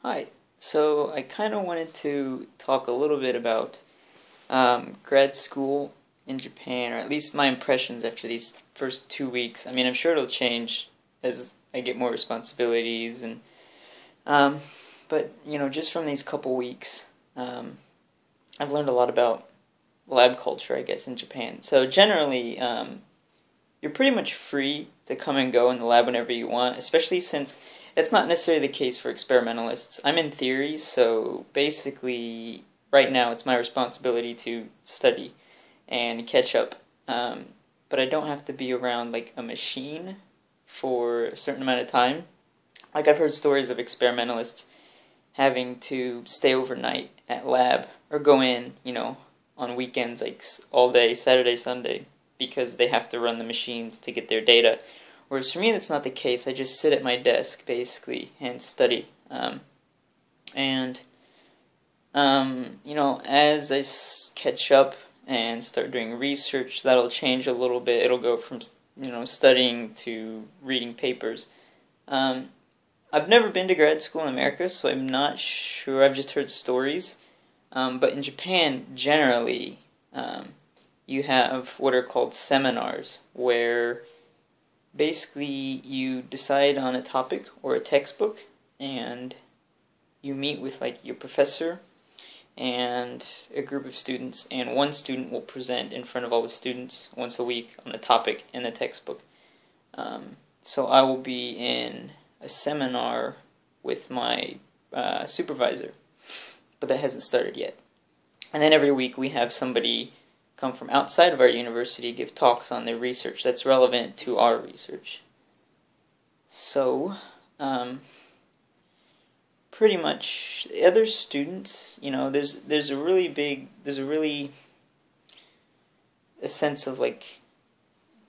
Hi. So I kind of wanted to talk a little bit about grad school in Japan, or at least my impressions after these first 2 weeks. I mean, I'm sure it'll change as I get more responsibilities, and um, but just from these couple weeks, I've learned a lot about lab culture, I guess, in Japan. So generally, you're pretty much free to come and go in the lab whenever you want, especially since that's not necessarily the case for experimentalists. I'm in theory, so basically, right now it's my responsibility to study and catch up. But I don't have to be around like a machine for a certain amount of time. Like I've heard stories of experimentalists having to stay overnight at lab or go in, on weekends, like all day, Saturday, Sunday, because they have to run the machines to get their data. Whereas for me, that's not the case. I just sit at my desk, basically, and study. And, as I catch up and start doing research, that'll change a little bit. It'll go from, studying to reading papers. I've never been to grad school in America, so I'm not sure. I've just heard stories. But in Japan, generally, you have what are called seminars, where basically you decide on a topic or a textbook, and you meet with like your professor and a group of students, and one student will present in front of all the students once a week on a topic in the textbook. So I will be in a seminar with my supervisor, but that hasn't started yet. And then every week we have somebody come from outside of our university give talks on their research that's relevant to our research. So, pretty much the other students, there's a sense of like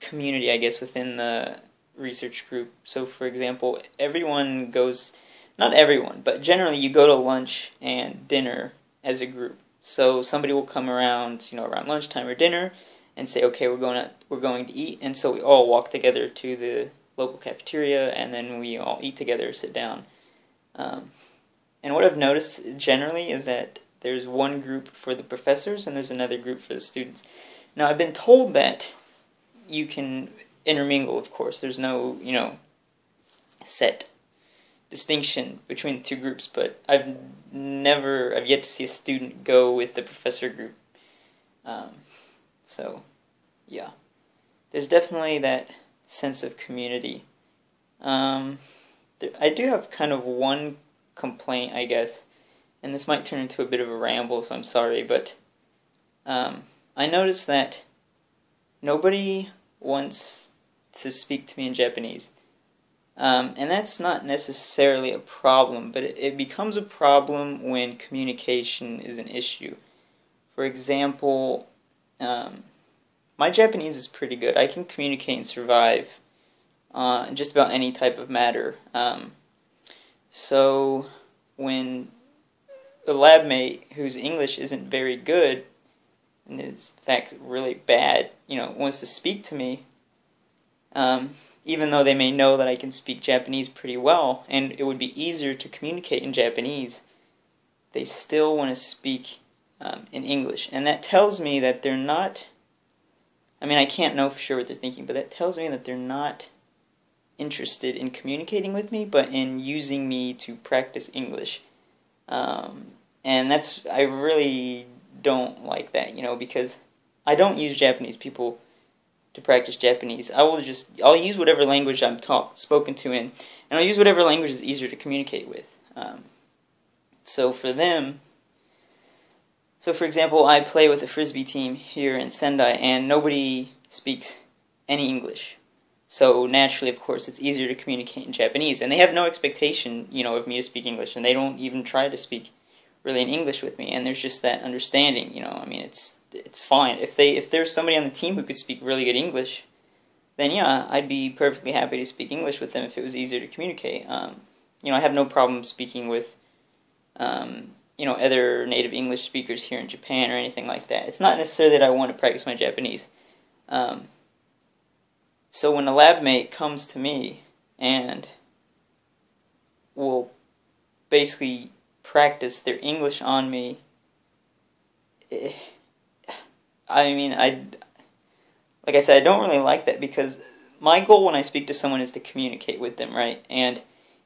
community, I guess, within the research group. So, for example, everyone goes, not everyone, but generally you go to lunch and dinner as a group. So somebody will come around, around lunchtime or dinner, and say, okay, we're going to eat, and so we all walk together to the local cafeteria, and then we all eat together, sit down. And what I've noticed generally is that there's one group for the professors, and there's another group for the students. Now, I've been told that you can intermingle, of course. There's no, set distinction between the two groups, but I've yet to see a student go with the professor group. So, yeah. There's definitely that sense of community. I do have kind of one complaint, I guess, and this might turn into a bit of a ramble, so I'm sorry, but I noticed that nobody wants to speak to me in Japanese. And that's not necessarily a problem, but it becomes a problem when communication is an issue. For example, my Japanese is pretty good. I can communicate and survive in just about any type of matter. So when a lab mate whose English isn't very good, and is in fact really bad, wants to speak to me, even though they may know that I can speak Japanese pretty well, and it would be easier to communicate in Japanese, they still want to speak in English. And that tells me that they're not, I can't know for sure what they're thinking, but that tells me that they're not interested in communicating with me, but in using me to practice English. And I really don't like that, because I don't use Japanese people to practice Japanese. I'll use whatever language I'm spoken to in, and I'll use whatever language is easier to communicate with. So for example, I play with a frisbee team here in Sendai, and nobody speaks any English. So naturally, of course, it's easier to communicate in Japanese, and they have no expectation, of me to speak English, and they don't even try to speak really in English with me, and there's just that understanding, it's fine. If there's somebody on the team who could speak really good English, then yeah, I'd be perfectly happy to speak English with them if it was easier to communicate. I have no problem speaking with, other native English speakers here in Japan or anything like that. It's not necessarily that I want to practice my Japanese. So when a lab mate comes to me and will basically practice their English on me. I mean, like I said, I don't really like that because my goal when I speak to someone is to communicate with them, right? And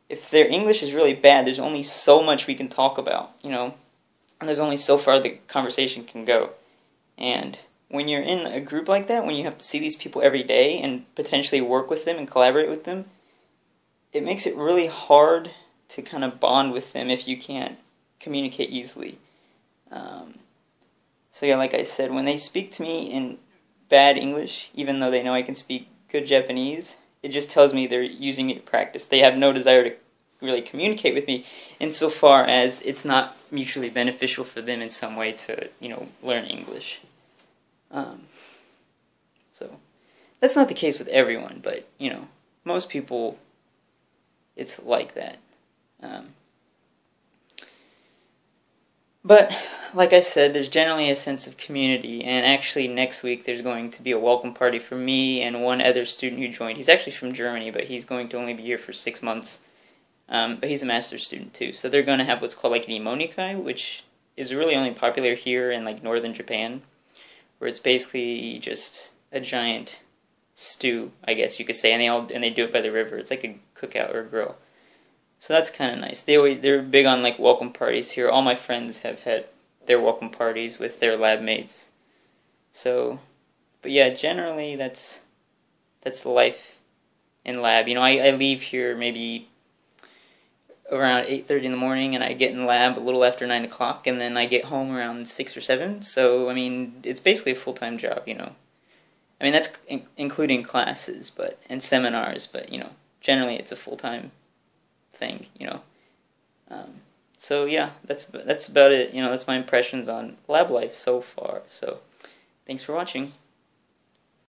if their English is really bad, there's only so much we can talk about, and there's only so far the conversation can go. And when you're in a group like that, when you have to see these people every day and potentially work with them and collaborate with them, it makes it really hard to kind of bond with them if you can't communicate easily. So yeah, like I said, when they speak to me in bad English, even though they know I can speak good Japanese, it just tells me they're using it to practice. They have no desire to really communicate with me insofar as it's not mutually beneficial for them in some way to, learn English. So that's not the case with everyone, but, most people, it's like that. But, like I said, there's generally a sense of community, and actually next week there's going to be a welcome party for me and one other student who joined. He's actually from Germany, but he's going to only be here for 6 months. But he's a master's student too, so they're going to have what's called like an imonikai, which is really only popular here in like northern Japan, where it's basically just a giant stew, I guess you could say, and they do it by the river. It's like a cookout or a grill. So that's kind of nice. They're big on like welcome parties here. All my friends have had their welcome parties with their lab mates. So, but yeah, generally that's life in lab. I leave here maybe around 8:30 in the morning, and I get in lab a little after 9 o'clock, and then I get home around 6 or 7. So, I mean, it's basically a full-time job, I mean, that's including classes and seminars, but, generally it's a full-time thing, So, yeah, that's about it. That's my impressions on lab life so far. So, thanks for watching.